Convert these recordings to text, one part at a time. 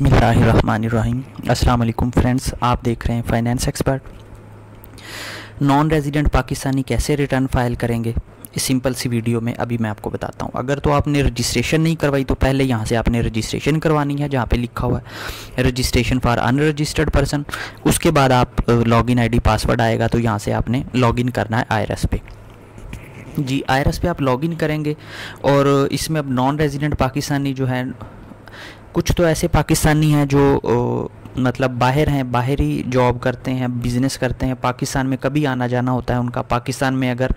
बिस्मिल्लाहिर्रहमानिर्रहीम। अस्सलाम वालेकुम फ्रेंड्स, आप देख रहे हैं finance expert. Non resident Pakistani कैसे रिटर्न फाइल करेंगे, इस सिंपल सी वीडियो में अभी मैं आपको बताता हूँ। अगर तो आपने रजिस्ट्रेशन नहीं करवाई तो पहले यहाँ से आपने रजिस्ट्रेशन करवानी है, जहाँ पे लिखा हुआ है रजिस्ट्रेशन फॉर अनरजिस्टर्ड पर्सन। उसके बाद आप लॉगिन आईडी पासवर्ड आएगा तो यहाँ से आपने लॉगिन करना है आईआरएस पे। जी, आईआरएस पे आप लॉगिन करेंगे और इसमें अब नॉन रेजिडेंट पाकिस्तानी जो है, कुछ तो ऐसे पाकिस्तानी हैं जो मतलब बाहर हैं, बाहरी जॉब करते हैं, बिज़नेस करते हैं, पाकिस्तान में कभी आना जाना होता है उनका। पाकिस्तान में अगर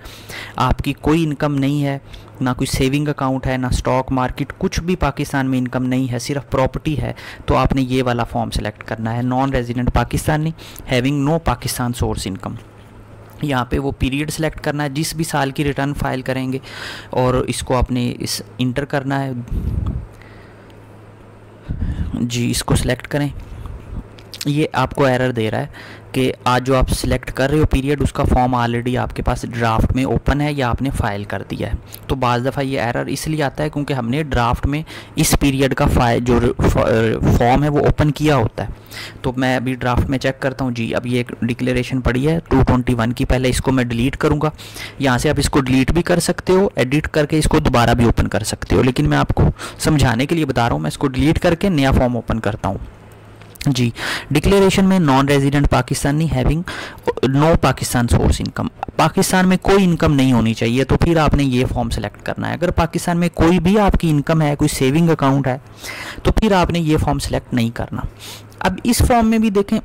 आपकी कोई इनकम नहीं है, ना कोई सेविंग अकाउंट है, ना स्टॉक मार्केट, कुछ भी पाकिस्तान में इनकम नहीं है, सिर्फ प्रॉपर्टी है, तो आपने ये वाला फॉर्म सेलेक्ट करना है, non resident Pakistani having no Pakistan source income. यहाँ पे वो पीरियड सेलेक्ट करना है जिस भी साल की रिटर्न फाइल करेंगे और इसको आपने इस इंटर करना है। जी, इसको सिलेक्ट करें। ये आपको एरर दे रहा है कि आज जो आप सिलेक्ट कर रहे हो पीरियड, उसका फॉर्म ऑलरेडी आपके पास ड्राफ्ट में ओपन है या आपने फ़ाइल कर दिया है। तो बाज़ दफ़ा ये एरर इसलिए आता है क्योंकि हमने ड्राफ्ट में इस पीरियड का जो फॉर्म है वो ओपन किया होता है। तो मैं अभी ड्राफ्ट में चेक करता हूँ। जी, अब ये एक डिक्लेरेशन पड़ी है 221 की, पहले इसको मैं डिलीट करूँगा। यहाँ से आप इसको डिलीट भी कर सकते हो, एडिट करके इसको दोबारा भी ओपन कर सकते हो, लेकिन मैं आपको समझाने के लिए बता रहा हूँ। मैं इसको डिलीट करके नया फॉर्म ओपन करता हूँ। जी, डिक्लेरेशन में non resident Pakistani having no Pakistan source income, Pakistan में कोई इनकम नहीं होनी चाहिए, तो फिर आपने ये फॉर्म सेलेक्ट करना है। अगर पाकिस्तान में कोई भी आपकी इनकम है, कोई सेविंग अकाउंट है, तो फिर आपने ये फॉर्म सेलेक्ट नहीं करना। अब इस फॉर्म में भी देखें,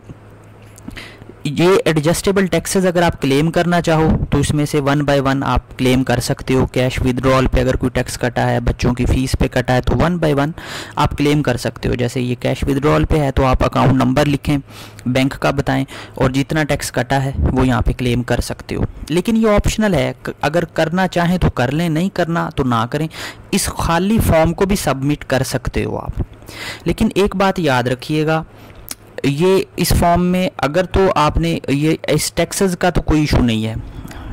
ये एडजस्टेबल टैक्सेस अगर आप क्लेम करना चाहो तो इसमें से 1 बाय 1 आप क्लेम कर सकते हो। कैश विड्रॉल पे अगर कोई टैक्स कटा है, बच्चों की फ़ीस पे कटा है, तो 1 बाय 1 आप क्लेम कर सकते हो। जैसे ये कैश विड्रॉल पे है तो आप अकाउंट नंबर लिखें, बैंक का बताएं और जितना टैक्स कटा है वो यहाँ पे क्लेम कर सकते हो। लेकिन ये ऑप्शनल है, अगर करना चाहें तो कर लें, नहीं करना तो ना करें। इस खाली फॉर्म को भी सबमिट कर सकते हो आप। लेकिन एक बात याद रखिएगा, ये इस फॉर्म में अगर तो आपने ये इस टैक्सेस का तो कोई इशू नहीं है,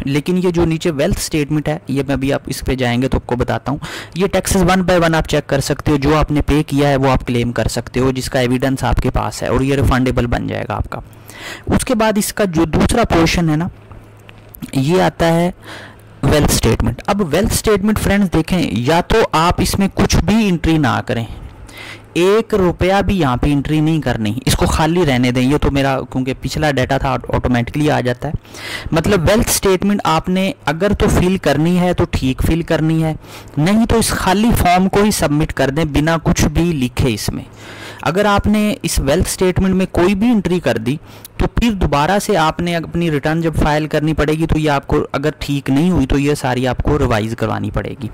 लेकिन ये जो नीचे वेल्थ स्टेटमेंट है, ये मैं अभी आप इस पे जाएंगे तो आपको बताता हूँ। ये टैक्सेस 1 बाय 1 आप चेक कर सकते हो, जो आपने पे किया है वो आप क्लेम कर सकते हो, जिसका एविडेंस आपके पास है, और ये रिफंडेबल बन जाएगा आपका। उसके बाद इसका जो दूसरा पोर्शन है ना, ये आता है वेल्थ स्टेटमेंट। अब वेल्थ स्टेटमेंट फ्रेंड्स देखें, या तो आप इसमें कुछ भी एंट्री ना करें, 1 रुपया भी यहाँ पे एंट्री नहीं करनी, इसको खाली रहने दें। ये तो मेरा क्योंकि पिछला डाटा था ऑटोमेटिकली आ जाता है। मतलब वेल्थ स्टेटमेंट आपने अगर तो फिल करनी है तो ठीक फिल करनी है, नहीं तो इस खाली फॉर्म को ही सबमिट कर दें बिना कुछ भी लिखे इसमें। अगर आपने इस वेल्थ स्टेटमेंट में कोई भी एंट्री कर दी तो फिर दोबारा से आपने अपनी रिटर्न जब फाइल करनी पड़ेगी तो ये आपको अगर ठीक नहीं हुई तो ये सारी आपको रिवाइज करवानी पड़ेगी।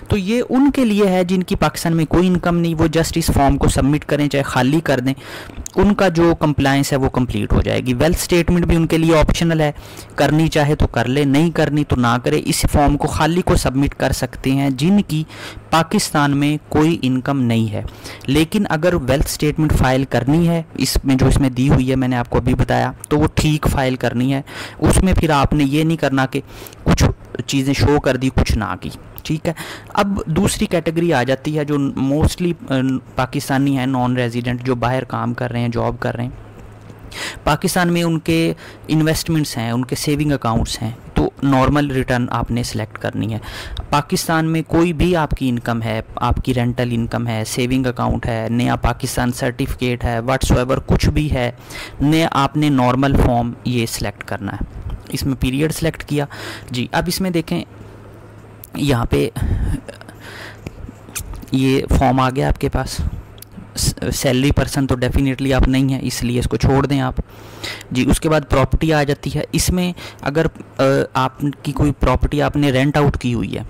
तो ये उनके लिए है जिनकी पाकिस्तान में कोई इनकम नहीं, वो जस्ट इस फॉर्म को सबमिट करें, चाहे खाली कर दें, उनका जो कंप्लायंस है वो कंप्लीट हो जाएगी। वेल्थ स्टेटमेंट भी उनके लिए ऑप्शनल है, करनी चाहे तो कर ले, नहीं करनी तो ना करे। इस फॉर्म को खाली को सबमिट कर सकते हैं जिनकी पाकिस्तान में कोई इनकम नहीं है। लेकिन अगर वेल्थ स्टेटमेंट फाइल करनी है, इसमें जो इसमें दी हुई है मैंने आपको अभी बताया, तो वो ठीक फाइल करनी है। उसमें फिर आपने ये नहीं करना कि कुछ चीज़ें शो कर दी कुछ ना की, ठीक है। अब दूसरी कैटेगरी आ जाती है जो मोस्टली पाकिस्तानी है, नॉन रेजिडेंट, जो बाहर काम कर रहे हैं, जॉब कर रहे हैं पाकिस्तान में, उनके इन्वेस्टमेंट्स हैं, उनके सेविंग अकाउंट्स हैं, तो नॉर्मल रिटर्न आपने सेलेक्ट करनी है। पाकिस्तान में कोई भी आपकी इनकम है, आपकी रेंटल इनकम है, सेविंग अकाउंट है, नया पाकिस्तान सर्टिफिकेट है, व्हाट्सएवर कुछ भी है, नया आपने नॉर्मल फॉर्म ये सिलेक्ट करना है। इसमें पीरियड सेलेक्ट किया। जी, अब इसमें देखें, यहाँ पे ये फॉर्म आ गया आपके पास। सैलरी पर्सन तो डेफिनेटली आप नहीं हैं, इसलिए इसको छोड़ दें आप। जी, उसके बाद प्रॉपर्टी आ जाती है। इसमें अगर आपकी कोई प्रॉपर्टी आपने रेंट आउट की हुई है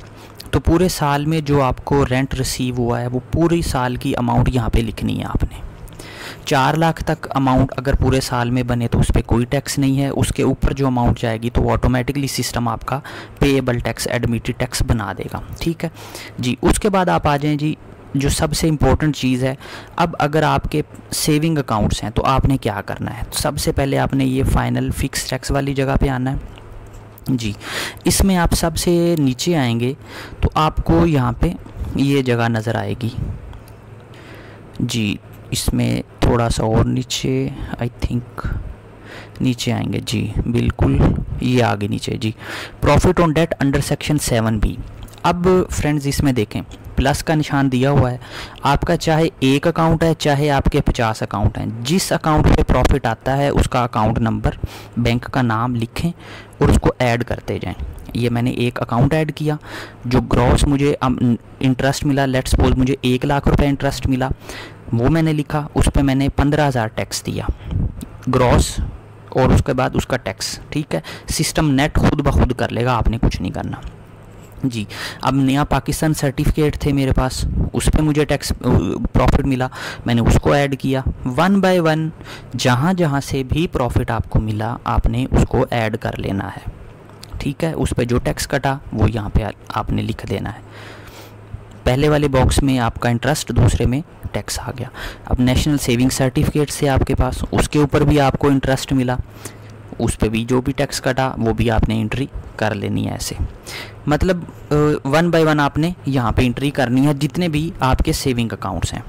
तो पूरे साल में जो आपको रेंट रिसीव हुआ है वो पूरी साल की अमाउंट यहाँ पे लिखनी है आपने। 4 लाख तक अमाउंट अगर पूरे साल में बने तो उस पर कोई टैक्स नहीं है। उसके ऊपर जो अमाउंट जाएगी तो ऑटोमेटिकली सिस्टम आपका पेएबल टैक्स, एडमिटेड टैक्स बना देगा, ठीक है जी। उसके बाद आप आ जाएं जी, जो सबसे इम्पोर्टेंट चीज़ है, अब अगर आपके सेविंग अकाउंट्स हैं तो आपने क्या करना है। सबसे पहले आपने ये फाइनल फिक्स टैक्स वाली जगह पे आना है। जी, इसमें आप सबसे नीचे आएंगे तो आपको यहाँ पे ये जगह नज़र आएगी। जी, इसमें थोड़ा सा और नीचे, आई थिंक नीचे आएंगे जी, बिल्कुल ये आगे नीचे जी, profit on debt under section 7B। अब फ्रेंड्स इसमें देखें प्लस का निशान दिया हुआ है, आपका चाहे एक अकाउंट है चाहे आपके 50 अकाउंट हैं, जिस अकाउंट पे प्रॉफिट आता है उसका अकाउंट नंबर, बैंक का नाम लिखें और उसको ऐड करते जाएं। ये मैंने एक अकाउंट ऐड किया, जो ग्रॉस मुझे इंटरेस्ट मिला, लेट्स सपोज मुझे 1 लाख रुपए इंटरेस्ट मिला, वो मैंने लिखा, उस पर मैंने 15,000 टैक्स दिया ग्रॉस, और उसके बाद उसका टैक्स। ठीक है, सिस्टम नेट खुद ब खुद कर लेगा, आपने कुछ नहीं करना जी। अब नया पाकिस्तान सर्टिफिकेट थे मेरे पास, उस पर मुझे टैक्स प्रॉफिट मिला, मैंने उसको ऐड किया। 1 बाय 1 जहाँ जहाँ से भी प्रॉफिट आपको मिला आपने उसको ऐड कर लेना है। ठीक है, उस पर जो टैक्स कटा वो यहाँ पे आपने लिख देना है। पहले वाले बॉक्स में आपका इंटरेस्ट, दूसरे में टैक्स आ गया। अब नेशनल सेविंग सर्टिफिकेट से आपके पास, उसके ऊपर भी आपको इंटरेस्ट मिला, उस पर भी जो भी टैक्स कटा वो भी आपने एंट्री कर लेनी है। ऐसे मतलब 1 बाय 1 आपने यहाँ पे एंट्री करनी है, जितने भी आपके सेविंग अकाउंट्स हैं।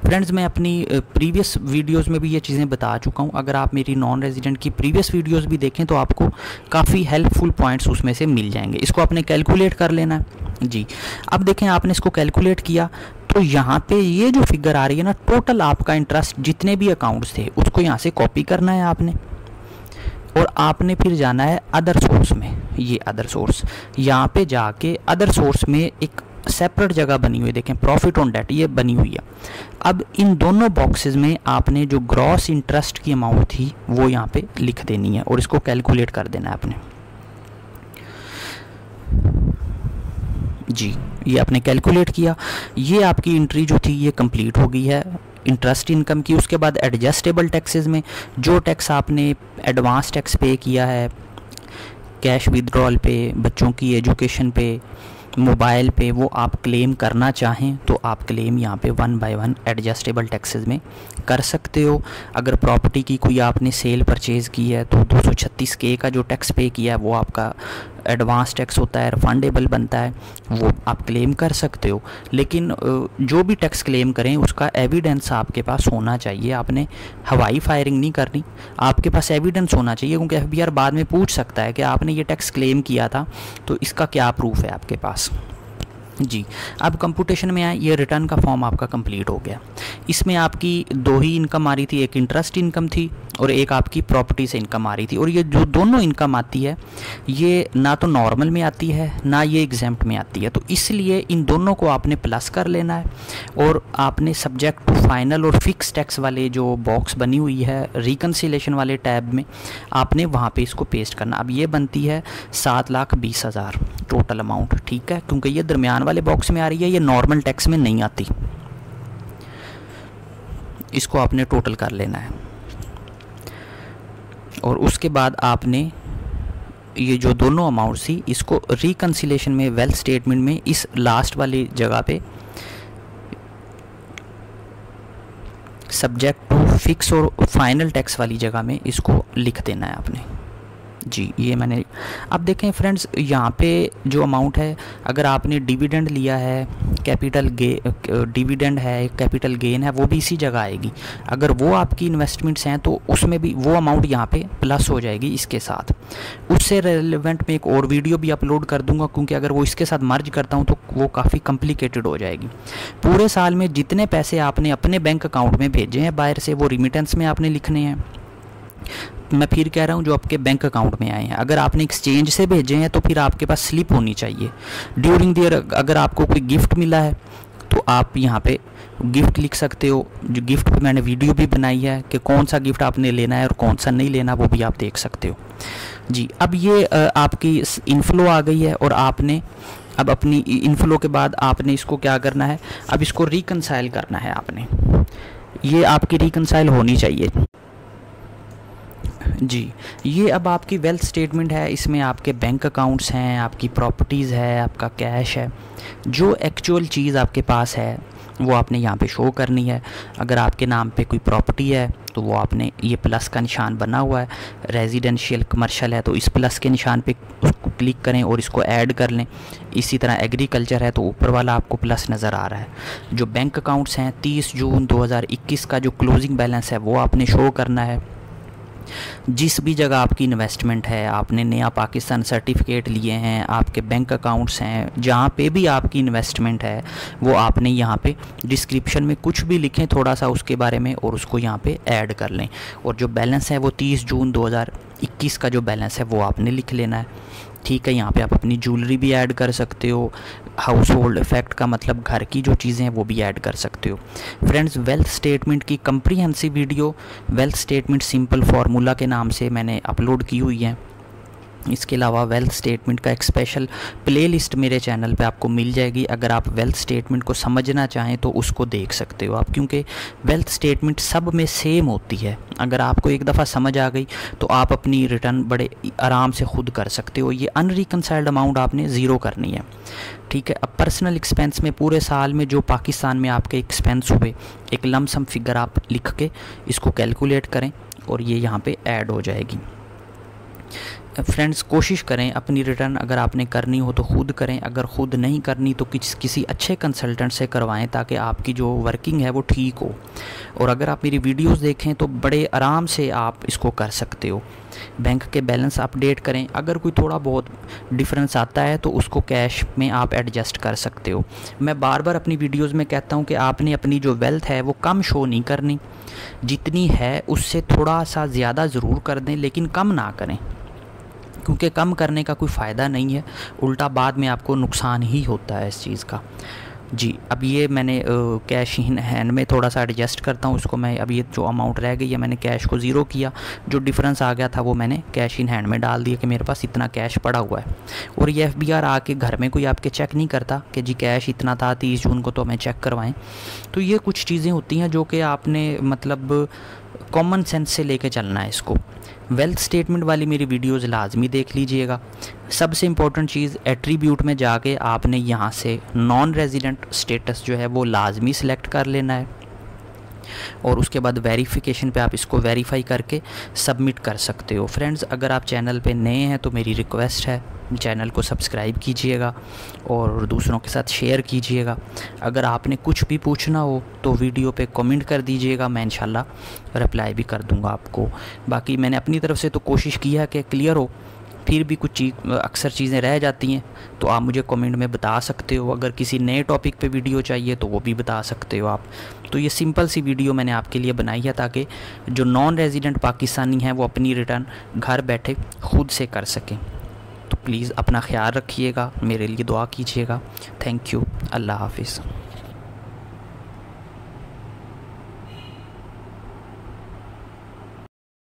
फ्रेंड्स मैं अपनी प्रीवियस वीडियोस में भी ये चीज़ें बता चुका हूँ, अगर आप मेरी नॉन रेजिडेंट की प्रीवियस वीडियोस भी देखें तो आपको काफ़ी हेल्पफुल पॉइंट्स उसमें से मिल जाएंगे। इसको आपने कैलकुलेट कर लेना है जी। अब देखें आपने इसको कैलकुलेट किया तो यहाँ पे ये जो फिगर आ रही है ना, टोटल आपका इंटरेस्ट जितने भी अकाउंट्स थे उसको यहाँ से कॉपी करना है आपने, और आपने फिर जाना है अदर सोर्स में। ये अदर सोर्स, यहाँ पे जाके अदर सोर्स में एक सेपरेट जगह बनी हुई, देखें प्रॉफिट ऑन डेट ये बनी हुई है। अब इन दोनों बॉक्सेस में आपने जो ग्रॉस इंटरेस्ट की अमाउंट थी वो यहाँ पे लिख देनी है और इसको कैलकुलेट कर देना है आपने जी। ये आपने कैलकुलेट किया, ये आपकी एंट्री जो थी ये कंप्लीट हो गई है इंटरेस्ट इनकम की। उसके बाद एडजस्टेबल टैक्सेस में जो टैक्स आपने एडवांस टैक्स पे किया है, कैश विड्रॉल पे, बच्चों की एजुकेशन पे, मोबाइल पे, वो आप क्लेम करना चाहें तो आप क्लेम यहाँ पे 1 बाय 1 एडजस्टेबल टैक्सेस में कर सकते हो। अगर प्रॉपर्टी की कोई आपने सेल परचेज़ की है तो 236K का जो टैक्स पे किया है वो आपका एडवांस टैक्स होता है, रिफंडेबल बनता है, वो आप क्लेम कर सकते हो। लेकिन जो भी टैक्स क्लेम करें उसका एविडेंस आपके पास होना चाहिए, आपने हवाई फायरिंग नहीं करनी, आपके पास एविडेंस होना चाहिए, क्योंकि FBR बाद में पूछ सकता है कि आपने ये टैक्स क्लेम किया था तो इसका क्या प्रूफ है आपके पास जी। अब कंप्यूटेशन में आए, ये रिटर्न का फॉर्म आपका कंप्लीट हो गया। इसमें आपकी 2 ही इनकम आ रही थी, एक इंटरेस्ट इनकम थी और एक आपकी प्रॉपर्टी से इनकम आ रही थी। और ये जो दोनों इनकम आती है ये ना तो नॉर्मल में आती है ना ये एग्जेम्प्ट में आती है, तो इसलिए इन दोनों को आपने प्लस कर लेना है और आपने सब्जेक्ट टू फाइनल और फिक्स टैक्स वाले जो बॉक्स बनी हुई है रिकन्सिलेशन वाले टैब में आपने वहाँ पे इसको पेस्ट करना। अब ये बनती है 7,20,000 टोटल अमाउंट। ठीक है, क्योंकि ये दरमियान वाले बॉक्स में आ रही है, ये नॉर्मल टैक्स में नहीं आती, इसको आपने टोटल कर लेना है। और उसके बाद आपने ये जो दोनों अमाउंट थी इसको रिकन्सिलेशन में वेल्थ स्टेटमेंट में इस लास्ट वाली जगह पे सब्जेक्ट टू फिक्स और फाइनल टैक्स वाली जगह में इसको लिख देना है आपने जी। ये मैंने, अब देखें फ्रेंड्स यहाँ पे जो अमाउंट है, अगर आपने डिविडेंड लिया है, कैपिटल डिविडेंड है, कैपिटल गेन है, वो भी इसी जगह आएगी। अगर वो आपकी इन्वेस्टमेंट्स हैं तो उसमें भी वो अमाउंट यहाँ पे प्लस हो जाएगी इसके साथ। उससे रेलेवेंट मैं एक और वीडियो भी अपलोड कर दूंगा, क्योंकि अगर वो इसके साथ मर्ज करता हूँ तो वो काफ़ी कॉम्प्लिकेटेड हो जाएगी। पूरे साल में जितने पैसे आपने अपने बैंक अकाउंट में भेजे हैं बाहर से, वो रिमिटेंस में आपने लिखने हैं। मैं फिर कह रहा हूँ जो आपके बैंक अकाउंट में आए हैं, अगर आपने एक्सचेंज से भेजे हैं तो फिर आपके पास स्लिप होनी चाहिए। ड्यूरिंग द ईयर अगर आपको कोई गिफ्ट मिला है तो आप यहाँ पे गिफ्ट लिख सकते हो। जो गिफ्ट पे मैंने वीडियो भी बनाई है कि कौन सा गिफ्ट आपने लेना है और कौन सा नहीं लेना, वो भी आप देख सकते हो जी। अब ये आपकी इनफ्लो आ गई है और आपने अब अपनी इनफ्लो के बाद आपने इसको क्या करना है, अब इसको रिकनसाइल करना है आपने। ये आपकी रिकनसाइल होनी चाहिए जी। ये अब आपकी वेल्थ स्टेटमेंट है, इसमें आपके बैंक अकाउंट्स हैं, आपकी प्रॉपर्टीज़ है, आपका कैश है, जो एक्चुअल चीज़ आपके पास है वो आपने यहाँ पे शो करनी है। अगर आपके नाम पे कोई प्रॉपर्टी है तो वो आपने, ये प्लस का निशान बना हुआ है, रेजिडेंशियल कमर्शियल है तो इस प्लस के निशान पे उसको क्लिक करें और इसको ऐड कर लें। इसी तरह एग्रीकल्चर है तो ऊपर वाला आपको प्लस नज़र आ रहा है। जो बैंक अकाउंट्स हैं 30 जून 2021 का जो क्लोजिंग बैलेंस है वो आपने शो करना है। जिस भी जगह आपकी इन्वेस्टमेंट है, आपने नया पाकिस्तान सर्टिफिकेट लिए हैं, आपके बैंक अकाउंट्स हैं, जहाँ पे भी आपकी इन्वेस्टमेंट है वो आपने यहाँ पे डिस्क्रिप्शन में कुछ भी लिखें थोड़ा सा उसके बारे में और उसको यहाँ पे ऐड कर लें। और जो बैलेंस है वो 30 जून 2021 का जो बैलेंस है वो आपने लिख लेना है। ठीक है, यहाँ पे आप अपनी ज्वेलरी भी ऐड कर सकते हो, हाउस होल्ड इफेक्ट का मतलब घर की जो चीज़ें हैं वो भी ऐड कर सकते हो। फ्रेंड्स, वेल्थ स्टेटमेंट की comprehensive video wealth statement simple formula के नाम से मैंने अपलोड की हुई है। इसके अलावा वेल्थ स्टेटमेंट का एक स्पेशल प्लेलिस्ट मेरे चैनल पे आपको मिल जाएगी। अगर आप वेल्थ स्टेटमेंट को समझना चाहें तो उसको देख सकते हो आप, क्योंकि वेल्थ स्टेटमेंट सब में सेम होती है। अगर आपको एक दफ़ा समझ आ गई तो आप अपनी रिटर्न बड़े आराम से खुद कर सकते हो। ये अनरिकनसाइल्ड अमाउंट आपने ज़ीरो करनी है। ठीक है, अब पर्सनल एक्सपेंस में पूरे साल में जो पाकिस्तान में आपके एक्सपेंस हुए, एक लमसम फिगर आप लिख के इसको कैलकुलेट करें और ये यहाँ पे ऐड हो जाएगी। फ्रेंड्स, कोशिश करें अपनी रिटर्न अगर आपने करनी हो तो ख़ुद करें, अगर ख़ुद नहीं करनी तो किसी अच्छे कंसल्टेंट से करवाएं ताकि आपकी जो वर्किंग है वो ठीक हो। और अगर आप मेरी वीडियोस देखें तो बड़े आराम से आप इसको कर सकते हो। बैंक के बैलेंस अपडेट करें, अगर कोई थोड़ा बहुत डिफरेंस आता है तो उसको कैश में आप एडजस्ट कर सकते हो। मैं बार बार अपनी वीडियोस में कहता हूं कि आपने अपनी जो वेल्थ है वो कम शो नहीं करनी, जितनी है उससे थोड़ा सा ज़्यादा ज़रूर कर दें लेकिन कम ना करें, क्योंकि कम करने का कोई फ़ायदा नहीं है, उल्टा बाद में आपको नुकसान ही होता है इस चीज़ का। जी, अब ये मैंने कैश इन हैंड में थोड़ा सा एडजस्ट करता हूँ उसको मैं। अब ये जो अमाउंट रह गई है मैंने कैश को ज़ीरो किया, जो डिफरेंस आ गया था वो मैंने कैश इन हैंड में डाल दिया कि मेरे पास इतना कैश पड़ा हुआ है। और ये FBR आके घर में कोई आपके चेक नहीं करता कि जी कैश इतना था 30 जून को तो हमें चेक करवाएं। तो ये कुछ चीज़ें होती हैं जो कि आपने मतलब कॉमन सेंस से लेके चलना है इसको। वेल्थ स्टेटमेंट वाली मेरी वीडियोस लाजमी देख लीजिएगा। सबसे इम्पोर्टेंट चीज़, एट्रीब्यूट में जाके आपने यहाँ से नॉन रेजिडेंट स्टेटस जो है वो लाजमी सिलेक्ट कर लेना है और उसके बाद वेरिफिकेशन पे आप इसको वेरीफाई करके सबमिट कर सकते हो। फ्रेंड्स, अगर आप चैनल पे नए हैं तो मेरी रिक्वेस्ट है चैनल को सब्सक्राइब कीजिएगा और दूसरों के साथ शेयर कीजिएगा। अगर आपने कुछ भी पूछना हो तो वीडियो पे कमेंट कर दीजिएगा, मैं इंशाल्लाह रिप्लाई भी कर दूंगा आपको। बाकी मैंने अपनी तरफ से तो कोशिश की है कि क्लियर हो, फिर भी कुछ अक्सर चीज़ें रह जाती हैं तो आप मुझे कमेंट में बता सकते हो। अगर किसी नए टॉपिक पे वीडियो चाहिए तो वो भी बता सकते हो आप। तो ये सिंपल सी वीडियो मैंने आपके लिए बनाई है ताकि जो नॉन रेजिडेंट पाकिस्तानी हैं वो अपनी रिटर्न घर बैठे खुद से कर सकें। तो प्लीज़ अपना ख्याल रखिएगा, मेरे लिए दुआ कीजिएगा। थैंक यू, अल्लाह हाफिज़।